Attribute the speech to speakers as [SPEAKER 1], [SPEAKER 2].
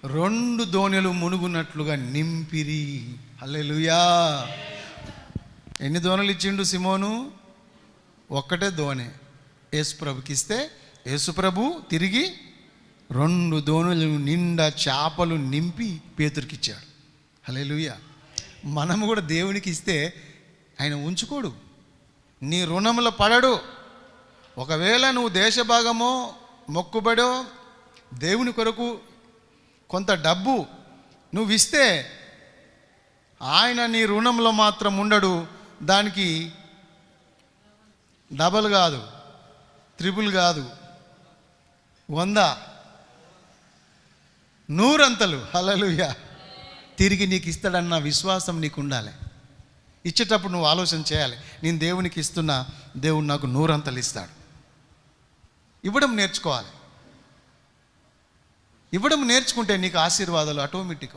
[SPEAKER 1] 2 దోణెలు మునుగునట్లుగా నింపిరి. హల్లెలూయా. ఎన్ని దోణలు ఇచ్చిండు సిమోను? ఒక్కటే దోణె యేసు ప్రభుకి ఇస్తే యేసు ప్రభు తిరిగి 2 దోణులు నిండా చేపలు నింపి పేతురికి ఇచ్చాడు. హల్లెలూయా. మనము కూడా దేవునికి ఇస్తే ఆయన ఉంచుకోడు, నీ రుణంలో పడడు. ఒకవేళ నువ్వు దేశభాగమో మొక్కుబడో దేవుని కొరకు కొంత డబ్బు నువ్వు ఇస్తే ఆయన నీ రుణంలో మాత్రం ఉండడు. దానికి డబల్ కాదు, త్రిపుల్ కాదు, 100 100 హల్లెలూయా తిరిగి నీకు ఇస్తాడన్న విశ్వాసం నీకు ఉండాలి. ఇచ్చేటప్పుడు నువ్వు ఆలోచన చేయాలి, నేను దేవునికి ఇస్తున్నా, దేవుడు నాకు 100 ఇస్తాడు. ఇవ్వడం నేర్చుకోవాలి. ఇవ్వడం నేర్చుకుంటే నీకు ఆశీర్వాదాలు ఆటోమేటిక్